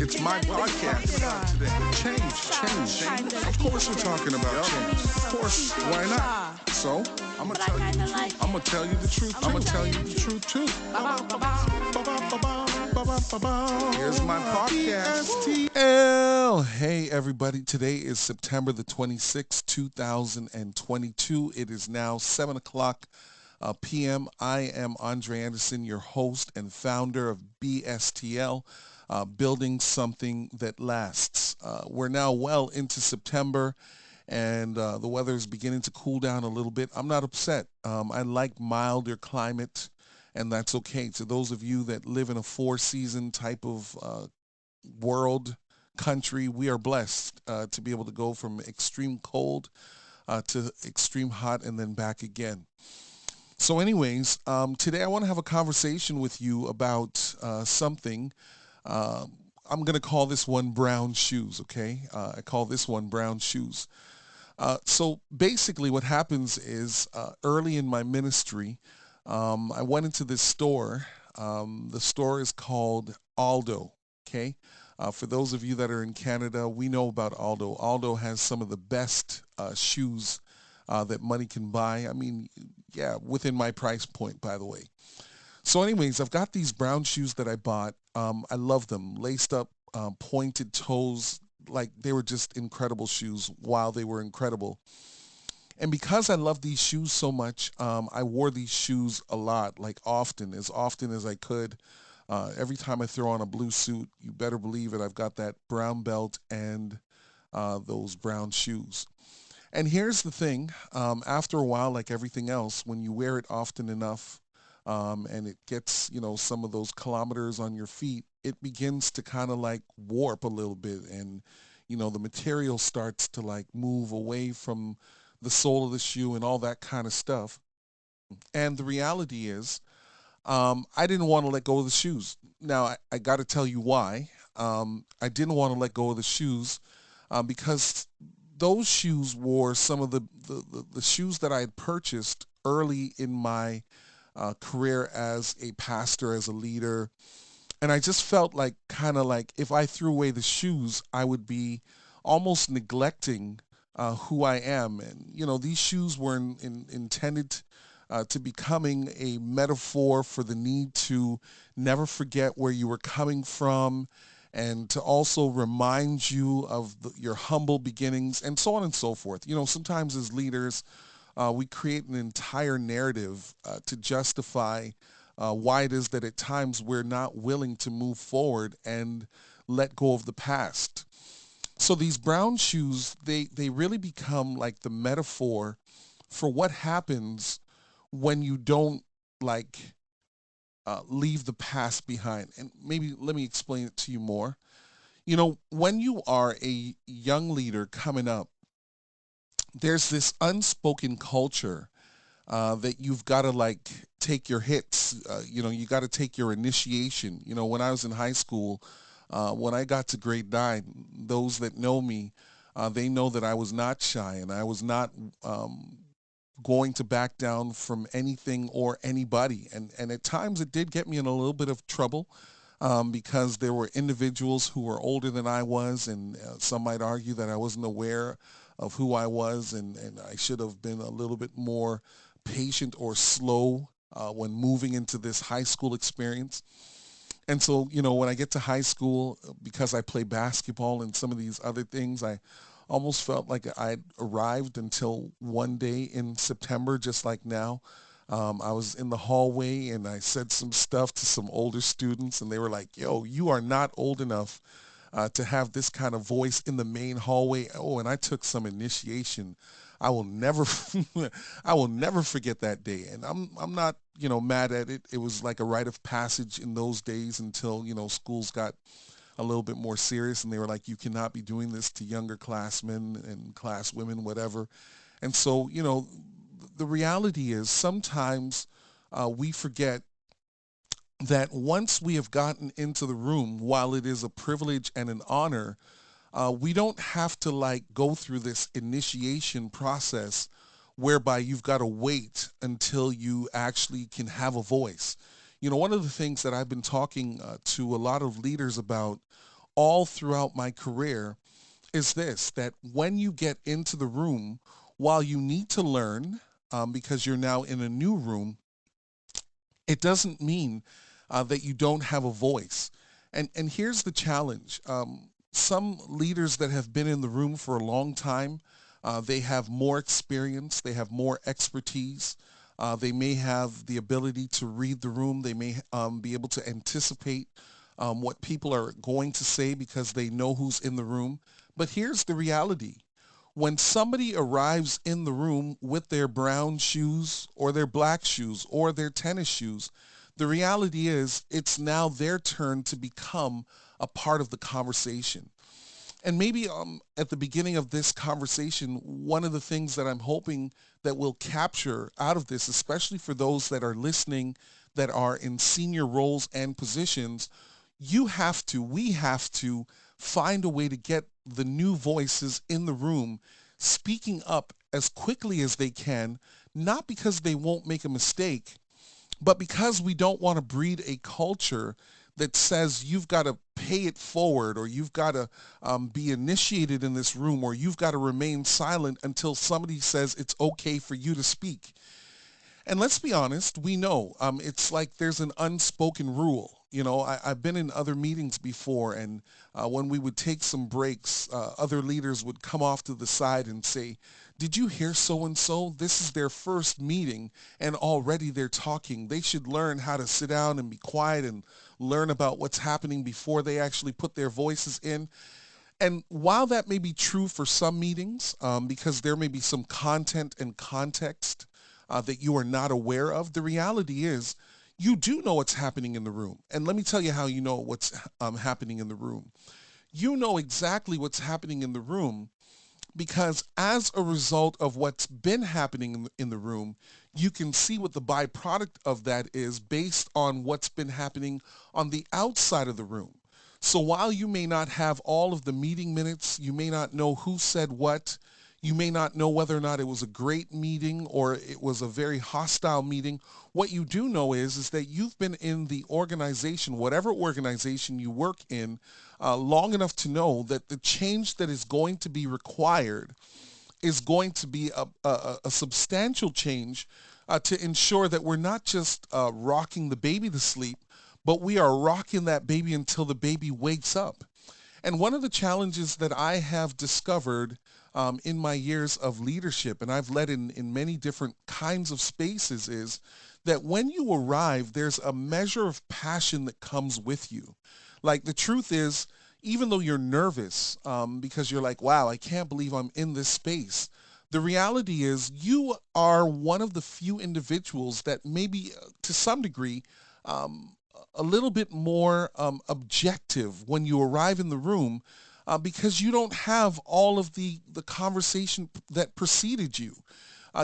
It's my podcast today. Change. Of course we're talking about change. Of course, why not? So, I'm gonna tell you the truth. I'm gonna tell you the truth. I'm gonna tell you the truth too. Here's my podcast. BSTL. Hey everybody, today is September the 26th, 2022. It is now 7 o'clock p.m. I am Andre Anderson, your host and founder of BSTL, Building Something That Lasts. We're now well into September, and the weather is beginning to cool down a little bit. I'm not upset. I like milder climate, and that's okay. To those of you that live in a four-season type of world, country, we are blessed to be able to go from extreme cold to extreme hot and then back again. So anyways, today I want to have a conversation with you about something. I'm going to call this one brown shoes, okay? I call this one brown shoes. So basically what happens is early in my ministry, I went into this store. The store is called Aldo, okay? For those of you that are in Canada, we know about Aldo. Aldo has some of the best shoes that money can buy. I mean, yeah, within my price point, by the way. So anyways, I've got these brown shoes that I bought. I love them. Laced up, pointed toes, like they were just incredible shoes while they were incredible. And because I love these shoes so much, I wore these shoes a lot, like often as I could. Every time I throw on a blue suit, you better believe it, I've got that brown belt and those brown shoes. And here's the thing, after a while, like everything else, when you wear it often enough and it gets, some of those kilometers on your feet, it begins to kind of like warp a little bit. And, the material starts to like move away from the sole of the shoe and all that kind of stuff. And the reality is, I didn't want to let go of the shoes. Now, I got to tell you why. I didn't want to let go of the shoes because those shoes were some of the shoes that I had purchased early in my career as a pastor, as a leader. And I just felt like if I threw away the shoes, I would be almost neglecting who I am. And, these shoes were intended to becoming a metaphor for the need to never forget where you were coming from and to also remind you of your humble beginnings and so on and so forth. Sometimes as leaders, we create an entire narrative to justify why it is that at times we're not willing to move forward and let go of the past. So these brown shoes, they really become like the metaphor for what happens when you don't leave the past behind. And maybe let me explain it to you more. When you are a young leader coming up, there's this unspoken culture that you've got to take your hits. You got to take your initiation. When I was in high school, when I got to grade 9, those that know me, they know that I was not shy and I was not going to back down from anything or anybody. And at times it did get me in a little bit of trouble because there were individuals who were older than I was, and some might argue that I wasn't aware of who I was, and I should have been a little bit more patient or slow when moving into this high school experience. And so, when I get to high school, because I play basketball and some of these other things, I almost felt like I'd arrived until one day in September, just like now. I was in the hallway and I said some stuff to some older students and they were like, yo, you are not old enough to have this kind of voice in the main hallway. Oh, and I took some initiation. I will never, I will never forget that day. And I'm not, mad at it. It was like a rite of passage in those days until, schools got a little bit more serious and they were like, you cannot be doing this to younger classmen and class women, whatever. And so, the reality is sometimes we forget that once we have gotten into the room, while it is a privilege and an honor, we don't have to go through this initiation process whereby you've got to wait until you actually can have a voice. One of the things that I've been talking to a lot of leaders about all throughout my career is this, that when you get into the room, while you need to learn, because you're now in a new room, it doesn't mean that you don't have a voice. And here's the challenge. Some leaders that have been in the room for a long time, they have more experience, they have more expertise. They may have the ability to read the room. They may be able to anticipate what people are going to say because they know who's in the room. But here's the reality. When somebody arrives in the room with their brown shoes or their black shoes or their tennis shoes, the reality is it's now their turn to become a part of the conversation. And maybe at the beginning of this conversation, one of the things that I'm hoping that we'll capture out of this, especially for those that are listening that are in senior roles and positions, we have to find a way to get the new voices in the room speaking up as quickly as they can, not because they won't make a mistake, but because we don't want to breed a culture that says you've got to pay it forward, or you've got to be initiated in this room, or you've got to remain silent until somebody says it's okay for you to speak. And let's be honest, we know it's like there's an unspoken rule. You know, I've been in other meetings before, and when we would take some breaks, other leaders would come off to the side and say, did you hear so-and-so? This is their first meeting, and already they're talking. They should learn how to sit down and be quiet and learn about what's happening before they actually put their voices in. And while that may be true for some meetings, because there may be some content and context that you are not aware of, the reality is you do know what's happening in the room. And let me tell you how you know what's happening in the room. You know exactly what's happening in the room because as a result of what's been happening in the room, you can see what the byproduct of that is based on what's been happening on the outside of the room. So while you may not have all of the meeting minutes, you may not know who said what, you may not know whether or not it was a great meeting or it was a very hostile meeting. What you do know is that you've been in the organization, whatever organization you work in, long enough to know that the change that is going to be required is going to be a substantial change to ensure that we're not just rocking the baby to sleep, but we are rocking that baby until the baby wakes up. And one of the challenges that I have discovered in my years of leadership, and I've led in many different kinds of spaces, is that when you arrive, there's a measure of passion that comes with you. Like the truth is, even though you're nervous because you're like, wow, I can't believe I'm in this space, the reality is you are one of the few individuals that maybe to some degree a little bit more objective when you arrive in the room because you don't have all of the conversation that preceded you.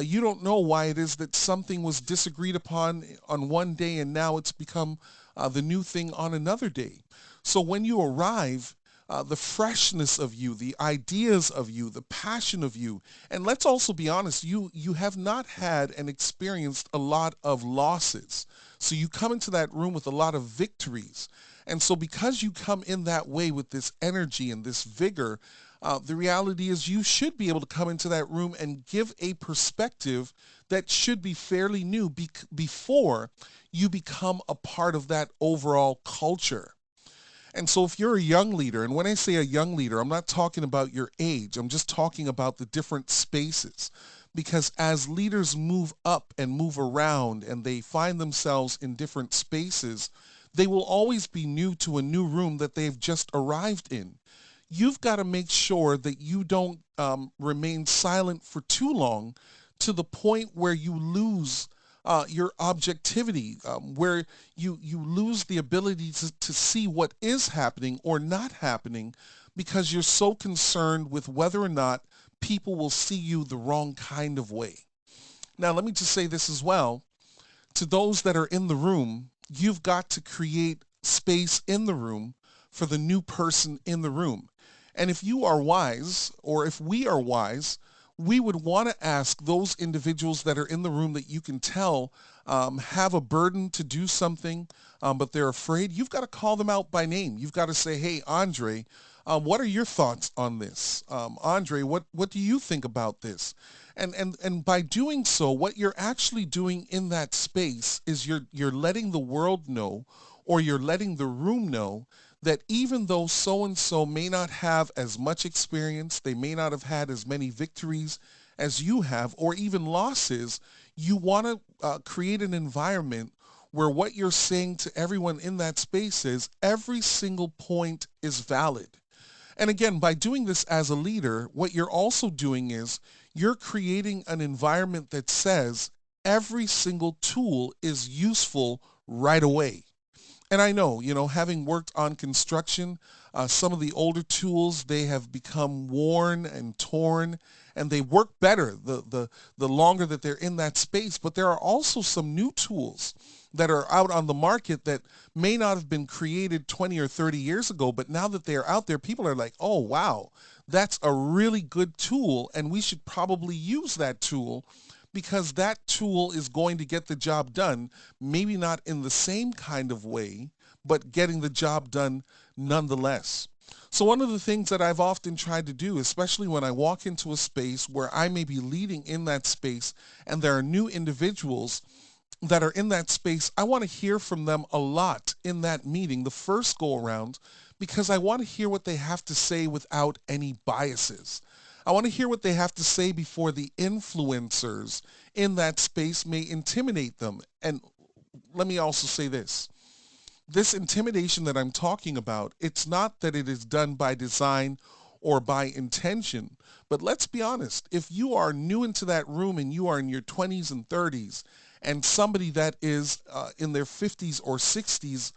You don't know why it is that something was disagreed upon on one day and now it's become the new thing on another day. So when you arrive, the freshness of you, the ideas of you, the passion of you, and let's also be honest, you have not had and experienced a lot of losses. So you come into that room with a lot of victories. And so because you come in that way with this energy and this vigor, the reality is you should be able to come into that room and give a perspective that should be fairly new before you become a part of that overall culture. And so if you're a young leader, and when I say a young leader, I'm not talking about your age, I'm just talking about the different spaces. Because as leaders move up and move around and they find themselves in different spaces, they will always be new to a new room that they've just arrived in. You've got to make sure that you don't remain silent for too long to the point where you lose your objectivity, where you lose the ability to see what is happening or not happening because you're so concerned with whether or not people will see you the wrong kind of way. Now, let me just say this as well. To those that are in the room, you've got to create space in the room for the new person in the room. And if you are wise, or if we are wise, we would want to ask those individuals that are in the room that you can tell have a burden to do something, but they're afraid. You've got to call them out by name. You've got to say, hey, Andre, what are your thoughts on this? Andre, what do you think about this? And by doing so, what you're actually doing in that space is you're letting the world know, or you're letting the room know, that even though so-and-so may not have as much experience, they may not have had as many victories as you have, or even losses, you want to create an environment where what you're saying to everyone in that space is every single point is valid. And again, by doing this as a leader, what you're also doing is you're creating an environment that says every single tool is useful right away. And I know, having worked on construction, some of the older tools, they have become worn and torn, and they work better the longer that they're in that space. But there are also some new tools that are out on the market that may not have been created 20 or 30 years ago, but now that they're out there, people are like, oh, wow, that's a really good tool, and we should probably use that tool, because that tool is going to get the job done, maybe not in the same kind of way, but getting the job done nonetheless. So one of the things that I've often tried to do, especially when I walk into a space where I may be leading in that space and there are new individuals that are in that space, I want to hear from them a lot in that meeting, the first go around, because I want to hear what they have to say without any biases. I want to hear what they have to say before the influencers in that space may intimidate them. And let me also say this. This intimidation that I'm talking about, it's not that it is done by design or by intention, but let's be honest. If you are new into that room and you are in your 20s and 30s, and somebody that is in their 50s or 60s,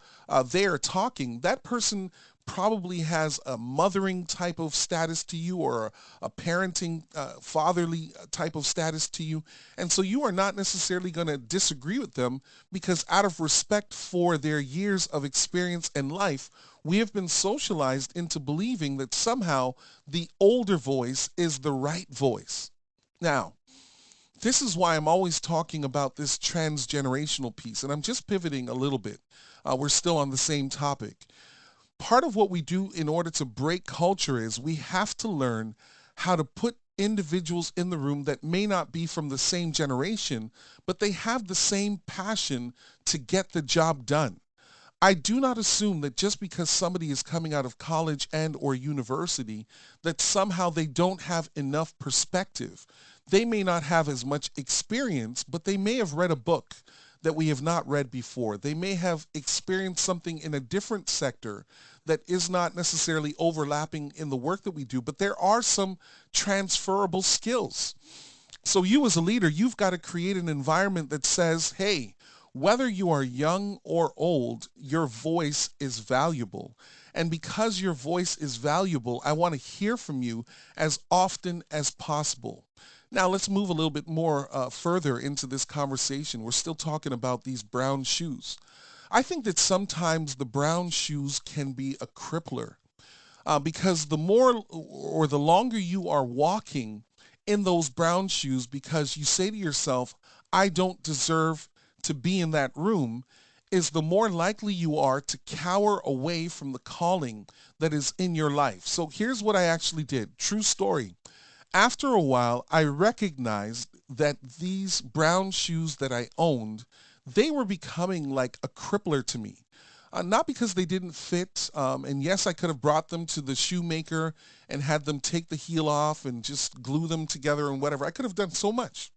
they are talking, that person probably has a mothering type of status to you, or a parenting, fatherly type of status to you. And so you are not necessarily going to disagree with them, because out of respect for their years of experience and life, we have been socialized into believing that somehow the older voice is the right voice. Now, this is why I'm always talking about this transgenerational piece, and I'm just pivoting a little bit. We're still on the same topic. Part of what we do in order to break culture is we have to learn how to put individuals in the room that may not be from the same generation, but they have the same passion to get the job done. I do not assume that just because somebody is coming out of college and or university, that somehow they don't have enough perspective. They may not have as much experience, but they may have read a book that we have not read before. They may have experienced something in a different sector that is not necessarily overlapping in the work that we do, but there are some transferable skills. So you as a leader, you've got to create an environment that says, hey, whether you are young or old, your voice is valuable. And because your voice is valuable, I want to hear from you as often as possible. Now let's move a little bit more further into this conversation. We're still talking about these brown shoes. I think that sometimes the brown shoes can be a crippler, because the more or the longer you are walking in those brown shoes, because you say to yourself, I don't deserve to be in that room, is the more likely you are to cower away from the calling that is in your life. So here's what I actually did. True story. After a while, I recognized that these brown shoes that I owned, they were becoming like a crippler to me. Not because they didn't fit, and yes, I could have brought them to the shoemaker and had them take the heel off and just glue them together and whatever. I could have done so much.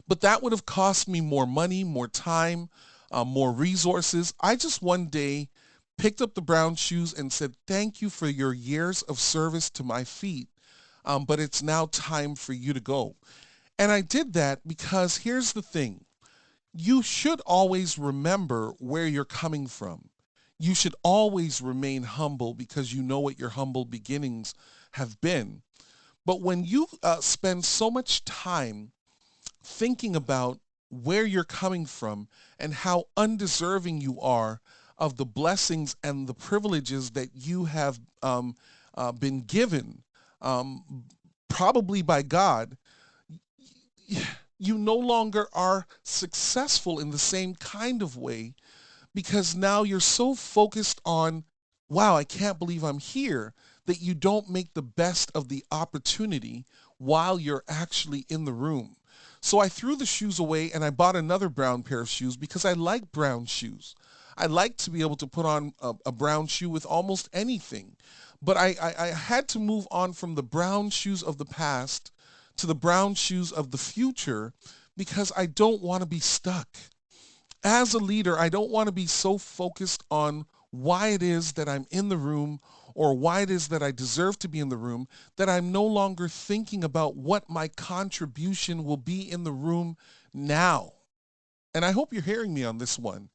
But that would have cost me more money, more time, more resources. I just one day picked up the brown shoes and said, thank you for your years of service to my feet. But it's now time for you to go. And I did that because here's the thing. You should always remember where you're coming from. You should always remain humble because you know what your humble beginnings have been. But when you spend so much time thinking about where you're coming from and how undeserving you are of the blessings and the privileges that you have been given, probably by God, you no longer are successful in the same kind of way because now you're so focused on, wow, I can't believe I'm here, that you don't make the best of the opportunity while you're actually in the room. So I threw the shoes away and I bought another brown pair of shoes because I like brown shoes. I like to be able to put on a brown shoe with almost anything. But I had to move on from the brown shoes of the past to the brown shoes of the future because I don't want to be stuck. As a leader, I don't want to be so focused on why it is that I'm in the room or why it is that I deserve to be in the room that I'm no longer thinking about what my contribution will be in the room now. And I hope you're hearing me on this one,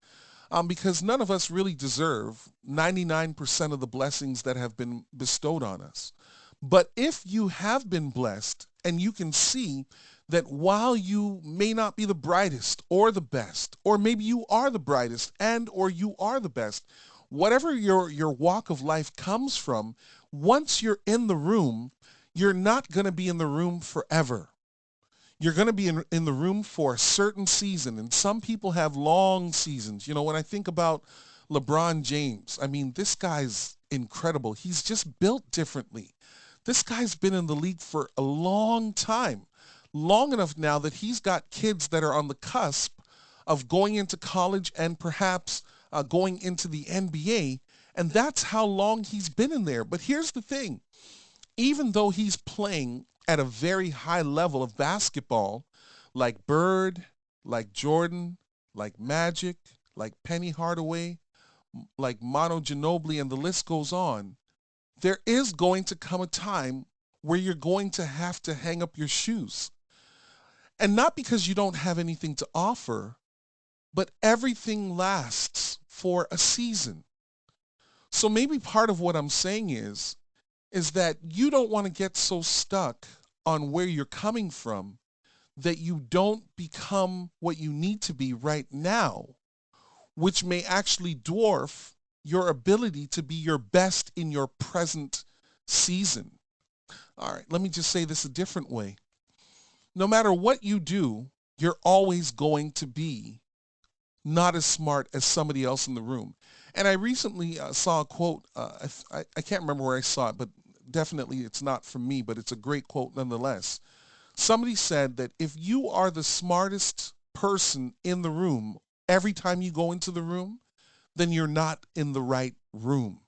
because none of us really deserve 99% of the blessings that have been bestowed on us. But if you have been blessed and you can see that while you may not be the brightest or the best, or maybe you are the brightest and or you are the best, whatever your walk of life comes from, once you're in the room, you're not going to be in the room forever. You're going to be in the room for a certain season, and some people have long seasons. You know, when I think about LeBron James, I mean, this guy's incredible. He's just built differently. This guy's been in the league for a long time, long enough now that he's got kids that are on the cusp of going into college and perhaps going into the NBA, and that's how long he's been in there. But here's the thing. Even though he's playing at a very high level of basketball, like Bird, like Jordan, like Magic, like Penny Hardaway, like Manu Ginobili, and the list goes on, there is going to come a time where you're going to have to hang up your shoes. And not because you don't have anything to offer, but everything lasts for a season. So maybe part of what I'm saying is that you don't want to get so stuck on where you're coming from that you don't become what you need to be right now, which may actually dwarf your ability to be your best in your present season. All right, let me just say this a different way. No matter what you do, you're always going to be not as smart as somebody else in the room. And I recently saw a quote, I can't remember where I saw it, but definitely it's not from me, but it's a great quote nonetheless. Somebody said that if you are the smartest person in the room every time you go into the room, then you're not in the right room.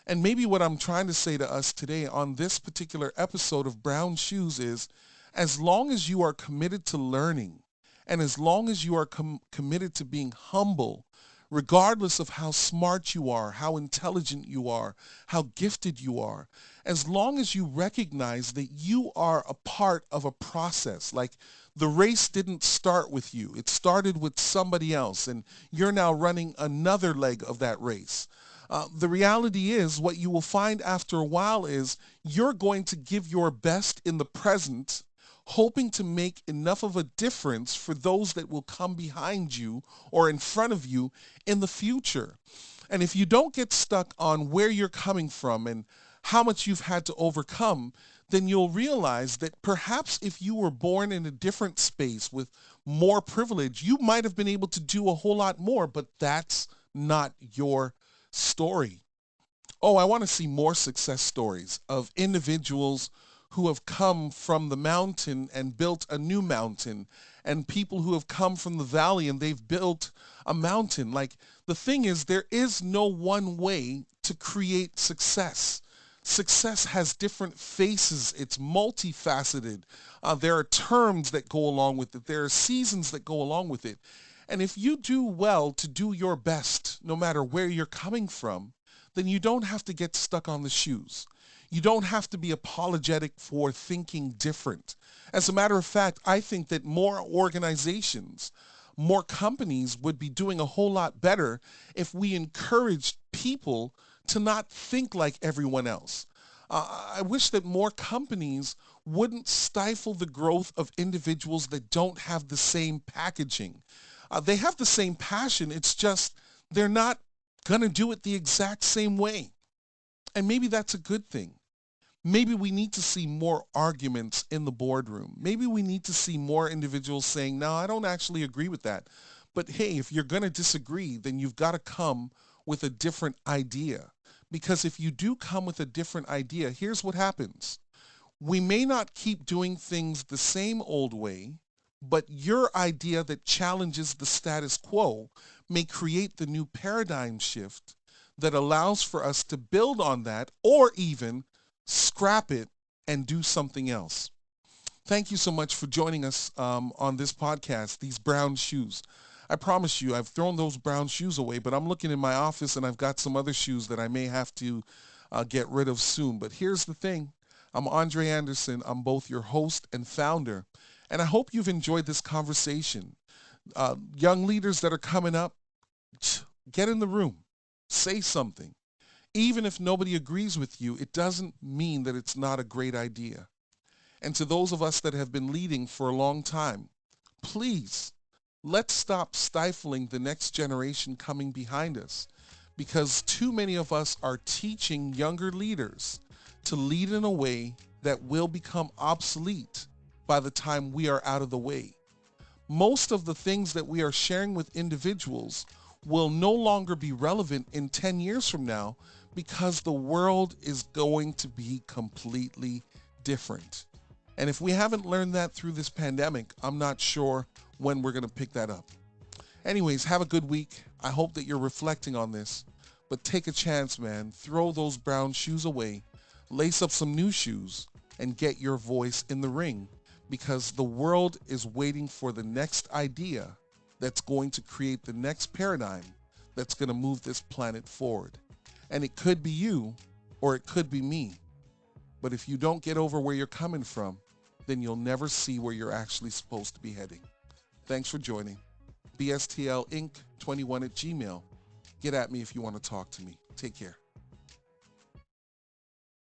And maybe what I'm trying to say to us today on this particular episode of Brown Shoes is, as long as you are committed to learning, and as long as you are committed to being humble, regardless of how smart you are, how intelligent you are, how gifted you are, as long as you recognize that you are a part of a process, like the race didn't start with you, it started with somebody else, and you're now running another leg of that race. The reality is, what you will find after a while is you're going to give your best in the present, hoping to make enough of a difference for those that will come behind you or in front of you in the future. And if you don't get stuck on where you're coming from and how much you've had to overcome, then you'll realize that perhaps if you were born in a different space with more privilege, you might have been able to do a whole lot more, but that's not your story. Oh, I want to see more success stories of individuals who have come from the mountain and built a new mountain, and people who have come from the valley and they've built a mountain. Like, the thing is, there is no one way to create success. Success has different faces. It's multifaceted. There are terms that go along with it. There are seasons that go along with it. And if you do well to do your best, no matter where you're coming from, then you don't have to get stuck on the shoes. You don't have to be apologetic for thinking different. As a matter of fact, I think that more organizations, more companies would be doing a whole lot better if we encouraged people to not think like everyone else. I wish that more companies wouldn't stifle the growth of individuals that don't have the same packaging. They have the same passion, it's just they're not going to do it the exact same way. And maybe that's a good thing. Maybe we need to see more arguments in the boardroom. Maybe we need to see more individuals saying, no, I don't actually agree with that. But hey, if you're going to disagree, then you've got to come with a different idea. Because if you do come with a different idea, here's what happens. We may not keep doing things the same old way, but your idea that challenges the status quo may create the new paradigm shift that allows for us to build on that or even scrap it and do something else. Thank you so much for joining us on this podcast, These Brown Shoes. I promise you, I've thrown those brown shoes away, but I'm looking in my office and I've got some other shoes that I may have to get rid of soon. But here's the thing. I'm Andre Anderson. I'm both your host and founder, and I hope you've enjoyed this conversation. Young leaders that are coming up, get in the room. Say something. Even if nobody agrees with you, it doesn't mean that it's not a great idea. And to those of us that have been leading for a long time, please, let's stop stifling the next generation coming behind us, because too many of us are teaching younger leaders to lead in a way that will become obsolete by the time we are out of the way. Most of the things that we are sharing with individuals will no longer be relevant in 10 years from now because the world is going to be completely different. And if we haven't learned that through this pandemic, I'm not sure when we're going to pick that up. Anyways, have a good week. I hope that you're reflecting on this, but take a chance, man. Throw those brown shoes away, lace up some new shoes, and get your voice in the ring, because the world is waiting for the next idea that's going to create the next paradigm that's going to move this planet forward. And it could be you, or it could be me. But if you don't get over where you're coming from, then you'll never see where you're actually supposed to be heading. Thanks for joining. BSTL Inc. 21 at Gmail. Get at me if you want to talk to me. Take care.